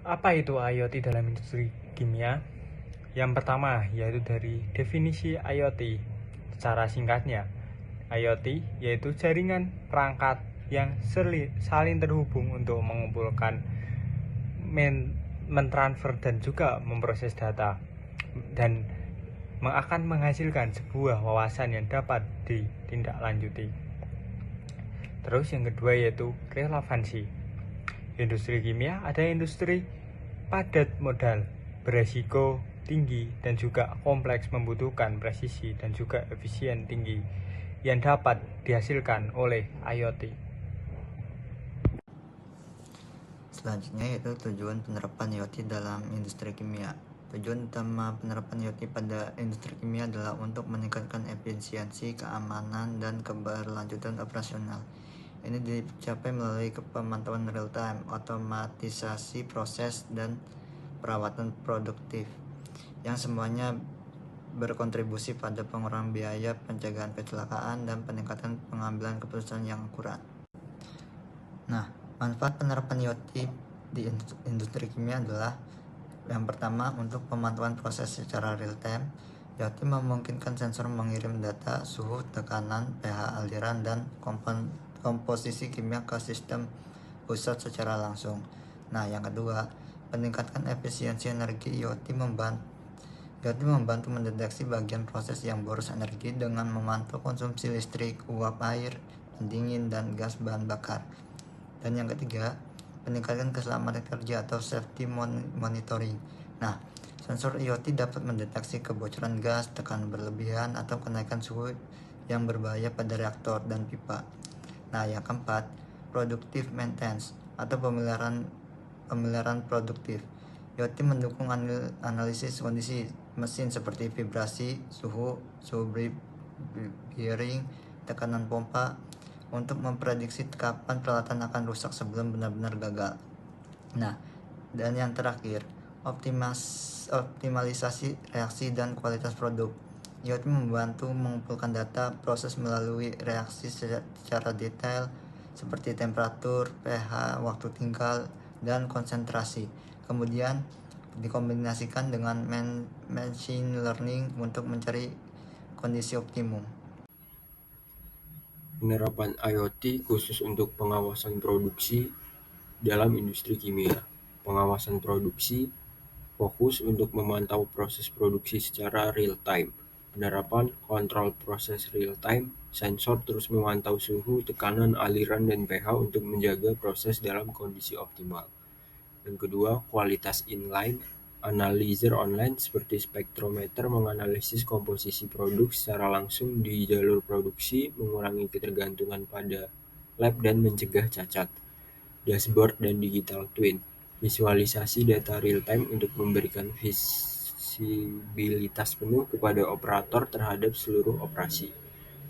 Apa itu IoT dalam industri kimia? Yang pertama yaitu dari definisi IoT. Secara singkatnya, IoT yaitu jaringan perangkat yang saling terhubung untuk mengumpulkan, mentransfer dan juga memproses data, dan akan menghasilkan sebuah wawasan yang dapat ditindaklanjuti. Terus yang kedua yaitu relevansi. Industri kimia ada industri padat modal, beresiko tinggi dan juga kompleks, membutuhkan presisi dan juga efisien tinggi yang dapat dihasilkan oleh IoT. Selanjutnya yaitu tujuan penerapan IoT dalam industri kimia. Tujuan utama penerapan IoT pada industri kimia adalah untuk meningkatkan efisiensi, keamanan, dan keberlanjutan operasional. Ini dicapai melalui pemantauan real time, otomatisasi proses, dan perawatan produktif, yang semuanya berkontribusi pada pengurangan biaya, pencegahan kecelakaan, dan peningkatan pengambilan keputusan yang akurat. Nah, manfaat penerapan IoT di industri kimia adalah yang pertama, untuk pemantauan proses secara real time. IoT memungkinkan sensor mengirim data suhu, tekanan, pH aliran, dan komposisi kimia ke sistem pusat secara langsung. Nah, yang kedua, peningkatkan efisiensi energi. IoT membantu mendeteksi bagian proses yang boros energi dengan memantau konsumsi listrik, uap air, pendingin, dan gas bahan bakar. Dan yang ketiga, peningkatan keselamatan kerja atau safety monitoring. Nah, sensor IoT dapat mendeteksi kebocoran gas, tekanan berlebihan, atau kenaikan suhu yang berbahaya pada reaktor dan pipa. Nah, yang keempat, productive maintenance atau pemeliharaan produktif. IoT mendukung analisis kondisi mesin seperti vibrasi, suhu bearing, tekanan pompa, untuk memprediksi kapan peralatan akan rusak sebelum benar-benar gagal. Nah, dan yang terakhir, optimalisasi reaksi dan kualitas produk. IoT membantu mengumpulkan data proses melalui reaksi secara detail seperti temperatur, pH, waktu tinggal, dan konsentrasi. Kemudian dikombinasikan dengan machine learning untuk mencari kondisi optimum. Penerapan IoT khusus untuk pengawasan produksi dalam industri kimia. Pengawasan produksi fokus untuk memantau proses produksi secara real time. Penerapan kontrol proses real time, sensor terus memantau suhu, tekanan, aliran, dan pH untuk menjaga proses dalam kondisi optimal. Yang kedua, kualitas inline. Analyzer online seperti spektrometer menganalisis komposisi produk secara langsung di jalur produksi, mengurangi ketergantungan pada lab dan mencegah cacat. Dashboard dan digital twin. Visualisasi data real time untuk memberikan visibilitas penuh kepada operator terhadap seluruh operasi.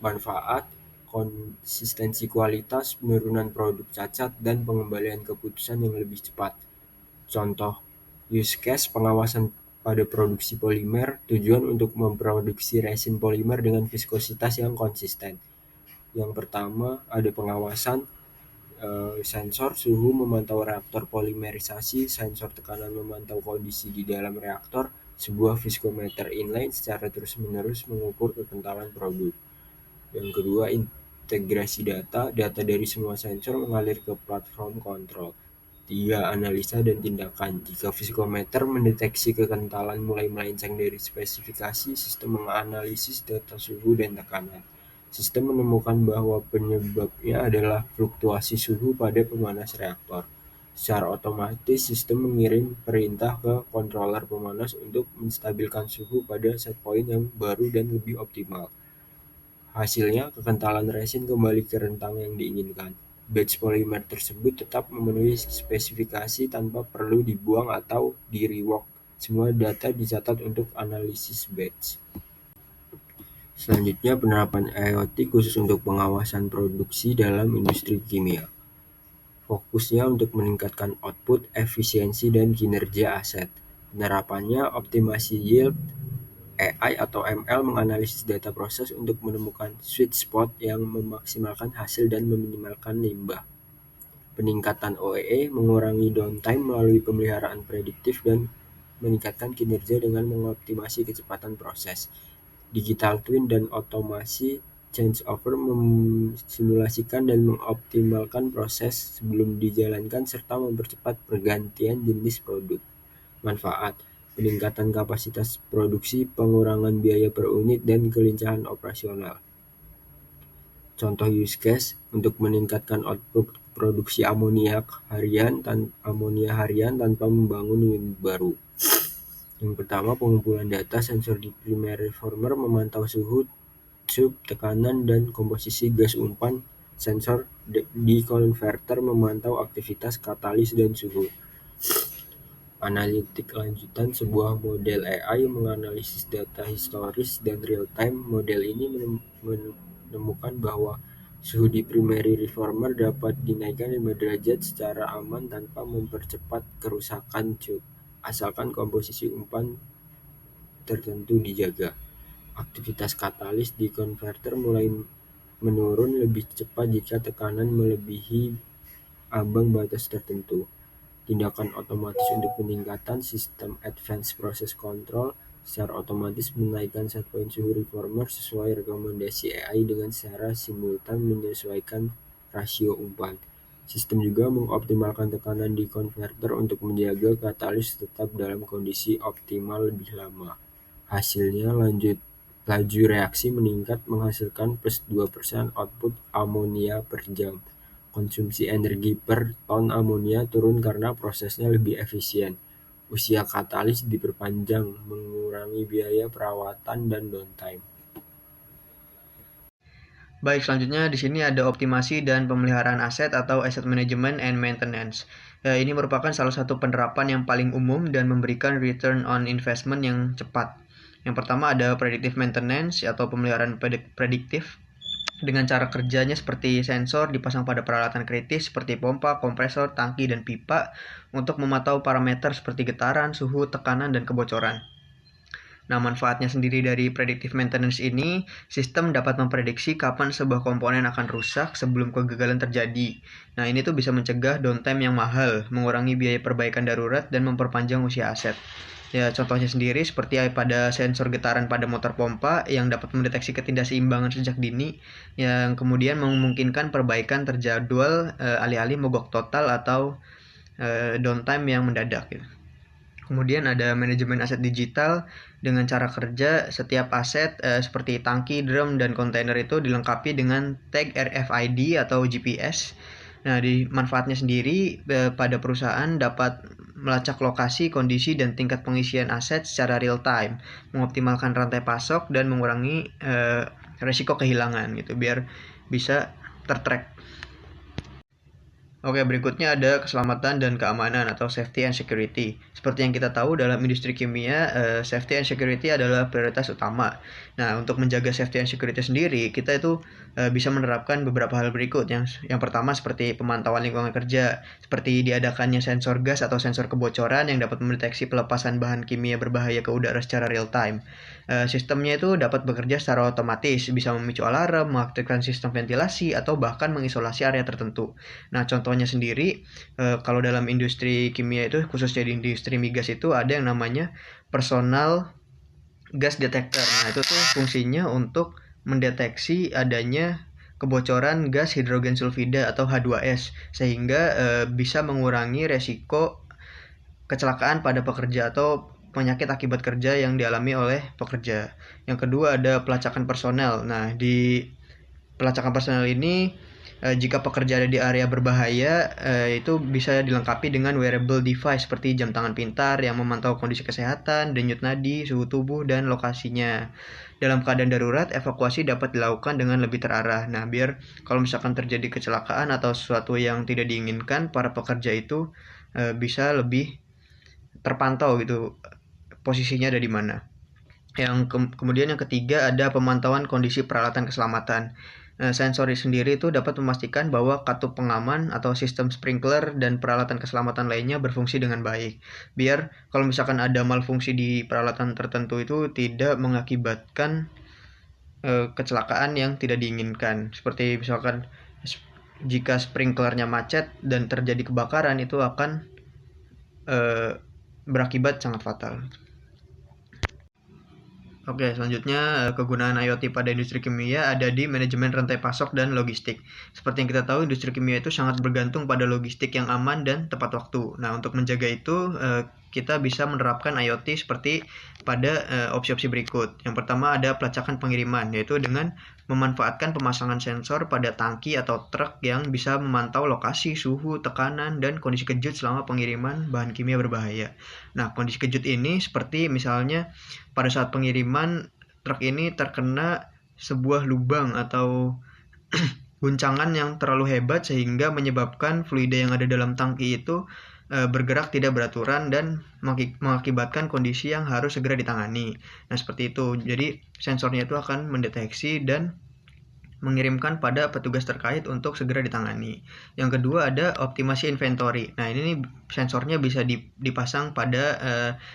Manfaat, konsistensi kualitas, penurunan produk cacat, dan pengembalian keputusan yang lebih cepat. Contoh use case pengawasan pada produksi polimer, tujuan untuk memproduksi resin polimer dengan viskositas yang konsisten. Yang pertama, ada pengawasan sensor suhu memantau reaktor polimerisasi, sensor tekanan memantau kondisi di dalam reaktor, sebuah viskometer inline secara terus-menerus mengukur kekentalan produk. Yang kedua, integrasi data dari semua sensor mengalir ke platform kontrol. 3. Analisa dan tindakan. Jika viskometer mendeteksi kekentalan mulai melenceng dari spesifikasi, sistem menganalisis data suhu dan tekanan. Sistem menemukan bahwa penyebabnya adalah fluktuasi suhu pada pemanas reaktor. Secara otomatis, sistem mengirim perintah ke controller pemanas untuk menstabilkan suhu pada set point yang baru dan lebih optimal. Hasilnya, kekentalan resin kembali ke rentang yang diinginkan. Batch polimer tersebut tetap memenuhi spesifikasi tanpa perlu dibuang atau di-rework. Semua data dicatat untuk analisis batch. Selanjutnya, penerapan IoT khusus untuk pengawasan produksi dalam industri kimia. Fokusnya untuk meningkatkan output, efisiensi, dan kinerja aset. Penerapannya optimasi yield. AI atau ML menganalisis data proses untuk menemukan sweet spot yang memaksimalkan hasil dan meminimalkan limbah. peningkatan OEE, mengurangi downtime melalui pemeliharaan prediktif, dan meningkatkan kinerja dengan mengoptimasi kecepatan proses. Digital twin dan otomasi changeover memsimulasikan dan mengoptimalkan proses sebelum dijalankan serta mempercepat pergantian jenis produk. Manfaat: peningkatan kapasitas produksi, pengurangan biaya per unit, dan kelincahan operasional. Contoh use case untuk meningkatkan output produksi amoniak harian tanpa membangun unit baru. Yang pertama, pengumpulan data. Sensor di primary reformer memantau suhu, tekanan, dan komposisi gas umpan. Sensor di converter memantau aktivitas katalis dan suhu. Analitik lanjutan: sebuah model AI menganalisis data historis dan real-time. Model ini menemukan bahwa suhu di primary reformer dapat dinaikkan 5 derajat secara aman tanpa mempercepat kerusakan tube, asalkan komposisi umpan tertentu dijaga. Aktivitas katalis di converter mulai menurun lebih cepat jika tekanan melebihi ambang batas tertentu. Tindakan otomatis untuk peningkatan: sistem Advanced Process Control secara otomatis menaikkan set point suhu reformer sesuai rekomendasi AI dengan secara simultan menyesuaikan rasio umpan. Sistem juga mengoptimalkan tekanan di converter untuk menjaga katalis tetap dalam kondisi optimal lebih lama. Hasilnya, laju reaksi meningkat menghasilkan plus 2% output amonia per jam. Konsumsi energi per ton amonia turun karena prosesnya lebih efisien. Usia katalis diperpanjang, mengurangi biaya perawatan dan downtime. Baik, selanjutnya di sini ada optimasi dan pemeliharaan aset atau asset management and maintenance. Ini merupakan salah satu penerapan yang paling umum dan memberikan return on investment yang cepat. Yang pertama ada predictive maintenance atau pemeliharaan prediktif. Dengan cara kerjanya seperti sensor dipasang pada peralatan kritis seperti pompa, kompresor, tangki, dan pipa untuk memantau parameter seperti getaran, suhu, tekanan, dan kebocoran. Nah, manfaatnya sendiri dari predictive maintenance ini, sistem dapat memprediksi kapan sebuah komponen akan rusak sebelum kegagalan terjadi. Nah, ini tuh bisa mencegah downtime yang mahal, mengurangi biaya perbaikan darurat, dan memperpanjang usia aset. Ya, contohnya sendiri seperti pada sensor getaran pada motor pompa yang dapat mendeteksi ketidakseimbangan sejak dini, yang kemudian memungkinkan perbaikan terjadwal alih-alih mogok total atau downtime yang mendadak. Gitu. Kemudian ada manajemen aset digital. Dengan cara kerja, setiap aset seperti tangki, drum, dan kontainer itu dilengkapi dengan tag RFID atau GPS. Nah, di manfaatnya sendiri pada perusahaan dapat melacak lokasi, kondisi, dan tingkat pengisian aset secara real time, mengoptimalkan rantai pasok, dan mengurangi resiko kehilangan gitu, biar bisa tertrack. Oke, berikutnya ada keselamatan dan keamanan atau safety and security. Seperti yang kita tahu dalam industri kimia, safety and security adalah prioritas utama. Nah, untuk menjaga safety and security sendiri, kita itu bisa menerapkan beberapa hal berikut. Yang pertama seperti pemantauan lingkungan kerja, seperti diadakannya sensor gas atau sensor kebocoran yang dapat mendeteksi pelepasan bahan kimia berbahaya ke udara secara real time. Sistemnya itu dapat bekerja secara otomatis, bisa memicu alarm, mengaktifkan sistem ventilasi, atau bahkan mengisolasi area tertentu. Nah, contohnya sendiri, kalau dalam industri kimia itu, khususnya di industri migas itu ada yang namanya personal gas detector. Nah, itu tuh fungsinya untuk mendeteksi adanya kebocoran gas hidrogen sulfida atau H2S, sehingga bisa mengurangi resiko kecelakaan pada pekerja atau penyakit akibat kerja yang dialami oleh pekerja. Yang kedua ada pelacakan personel. Nah, di pelacakan personel ini jika pekerja ada di area berbahaya, itu bisa dilengkapi dengan wearable device seperti jam tangan pintar yang memantau kondisi kesehatan, denyut nadi, suhu tubuh, dan lokasinya. Dalam keadaan darurat, evakuasi dapat dilakukan dengan lebih terarah. Nah, biar kalau misalkan terjadi kecelakaan atau sesuatu yang tidak diinginkan, para pekerja itu bisa lebih terpantau gitu posisinya ada di mana. Kemudian yang ketiga ada pemantauan kondisi peralatan keselamatan. Sensor sendiri itu dapat memastikan bahwa katup pengaman atau sistem sprinkler dan peralatan keselamatan lainnya berfungsi dengan baik. Biar kalau misalkan ada malfungsi di peralatan tertentu itu tidak mengakibatkan kecelakaan yang tidak diinginkan. Seperti misalkan jika sprinklernya macet dan terjadi kebakaran itu akan berakibat sangat fatal. Oke, selanjutnya kegunaan IoT pada industri kimia ada di manajemen rantai pasok dan logistik. Seperti yang kita tahu, industri kimia itu sangat bergantung pada logistik yang aman dan tepat waktu. Nah, untuk menjaga itu, kita bisa menerapkan IoT seperti pada opsi-opsi berikut. Yang pertama ada pelacakan pengiriman, yaitu dengan memanfaatkan pemasangan sensor pada tangki atau truk yang bisa memantau lokasi, suhu, tekanan, dan kondisi kejut selama pengiriman bahan kimia berbahaya. Nah, kondisi kejut ini seperti misalnya pada saat pengiriman truk ini terkena sebuah lubang atau guncangan yang terlalu hebat sehingga menyebabkan fluida yang ada dalam tangki itu bergerak tidak beraturan dan mengakibatkan kondisi yang harus segera ditangani. Nah, seperti itu. Jadi, sensornya itu akan mendeteksi dan mengirimkan pada petugas terkait untuk segera ditangani. Yang kedua ada optimasi inventory. Nah, ini nih sensornya bisa dipasang pada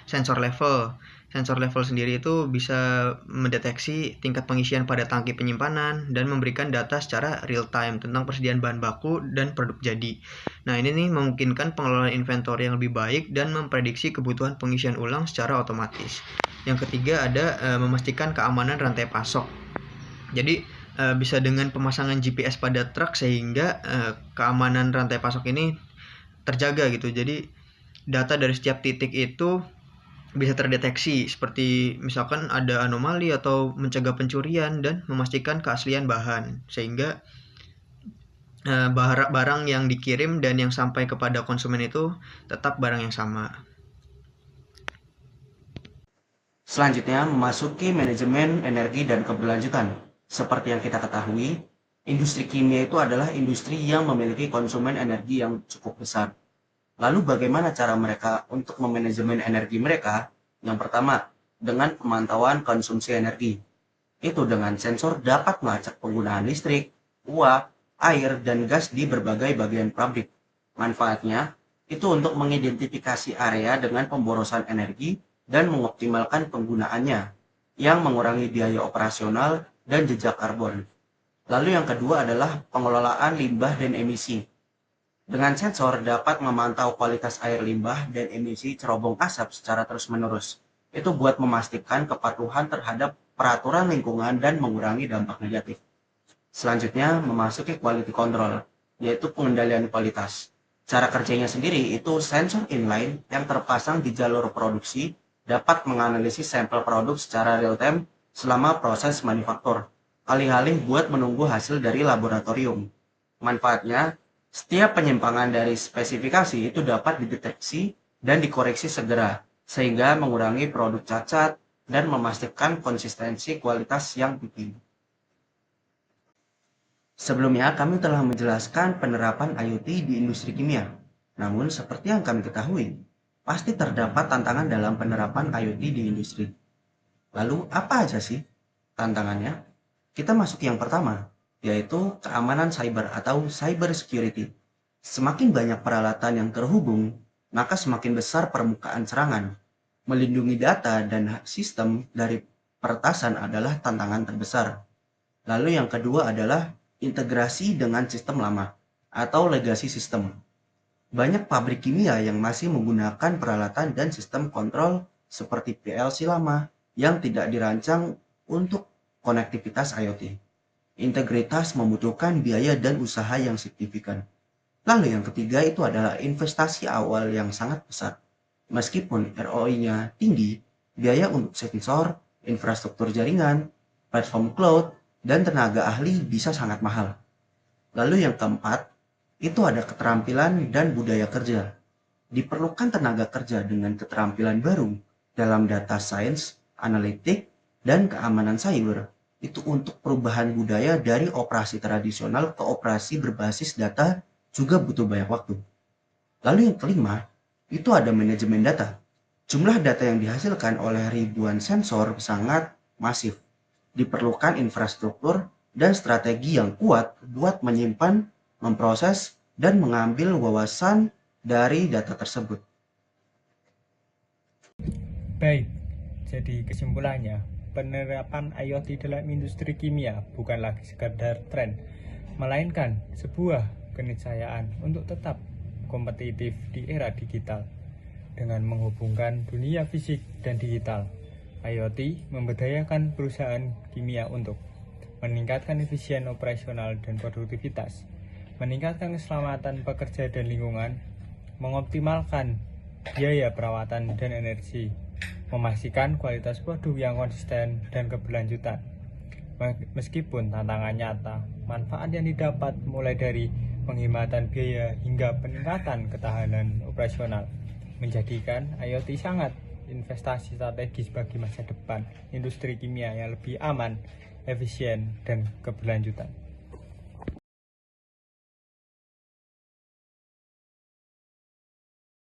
sensor level. Sensor level sendiri itu bisa mendeteksi tingkat pengisian pada tangki penyimpanan dan memberikan data secara real time tentang persediaan bahan baku dan produk jadi. Nah, ini nih memungkinkan pengelolaan inventory yang lebih baik dan memprediksi kebutuhan pengisian ulang secara otomatis. Yang ketiga ada memastikan keamanan rantai pasok. Jadi bisa dengan pemasangan GPS pada truk sehingga keamanan rantai pasok ini terjaga gitu. Jadi data dari setiap titik itu bisa terdeteksi seperti misalkan ada anomali atau mencegah pencurian dan memastikan keaslian bahan sehingga barang yang dikirim dan yang sampai kepada konsumen itu tetap barang yang sama. Selanjutnya memasuki manajemen energi dan keberlanjutan. Seperti yang kita ketahui, industri kimia itu adalah industri yang memiliki konsumen energi yang cukup besar. Lalu bagaimana cara mereka untuk memanajemen energi mereka? Yang pertama, dengan pemantauan konsumsi energi. Itu dengan sensor dapat melacak penggunaan listrik, uap, air, dan gas di berbagai bagian pabrik. Manfaatnya, itu untuk mengidentifikasi area dengan pemborosan energi dan mengoptimalkan penggunaannya, yang mengurangi biaya operasional dan jejak karbon. Lalu yang kedua adalah pengelolaan limbah dan emisi. Dengan sensor dapat memantau kualitas air limbah dan emisi cerobong asap secara terus-menerus. Itu buat memastikan kepatuhan terhadap peraturan lingkungan dan mengurangi dampak negatif. Selanjutnya memasuki quality control, yaitu pengendalian kualitas. Cara kerjanya sendiri itu sensor inline yang terpasang di jalur produksi dapat menganalisis sampel produk secara real time selama proses manufaktur, alih-alih buat menunggu hasil dari laboratorium. Manfaatnya, setiap penyimpangan dari spesifikasi itu dapat dideteksi dan dikoreksi segera, sehingga mengurangi produk cacat dan memastikan konsistensi kualitas yang tinggi. Sebelumnya, kami telah menjelaskan penerapan IoT di industri kimia. Namun, seperti yang kami ketahui, pasti terdapat tantangan dalam penerapan IoT di industri. Lalu, apa aja sih tantangannya? Kita masuk yang pertama, yaitu keamanan cyber atau cyber security. Semakin banyak peralatan yang terhubung, maka semakin besar permukaan serangan. Melindungi data dan sistem dari peretasan adalah tantangan terbesar. Lalu yang kedua adalah integrasi dengan sistem lama atau legacy system. Banyak pabrik kimia yang masih menggunakan peralatan dan sistem kontrol seperti PLC lama yang tidak dirancang untuk konektivitas IoT. Integritas membutuhkan biaya dan usaha yang signifikan. Lalu yang ketiga itu adalah investasi awal yang sangat besar. Meskipun ROI-nya tinggi, biaya untuk sensor, infrastruktur jaringan, platform cloud, dan tenaga ahli bisa sangat mahal. Lalu yang keempat, itu ada keterampilan dan budaya kerja. Diperlukan tenaga kerja dengan keterampilan baru dalam data science, analitik, dan keamanan cyber. Itu untuk perubahan budaya dari operasi tradisional ke operasi berbasis data juga butuh banyak waktu. Lalu yang kelima, itu ada manajemen data. Jumlah data yang dihasilkan oleh ribuan sensor sangat masif. Diperlukan infrastruktur dan strategi yang kuat buat menyimpan, memproses, dan mengambil wawasan dari data tersebut. Baik, jadi kesimpulannya, penerapan IoT dalam industri kimia bukan lagi sekedar tren, melainkan sebuah keniscayaan untuk tetap kompetitif di era digital. Dengan menghubungkan dunia fisik dan digital, IoT memberdayakan perusahaan kimia untuk meningkatkan efisien operasional dan produktivitas, meningkatkan keselamatan pekerja dan lingkungan, mengoptimalkan biaya perawatan dan energi, memastikan kualitas produk yang konsisten dan keberlanjutan. Meskipun tantangan nyata, manfaat yang didapat mulai dari penghematan biaya hingga peningkatan ketahanan operasional menjadikan IoT sangat investasi strategis bagi masa depan industri kimia yang lebih aman, efisien, dan keberlanjutan.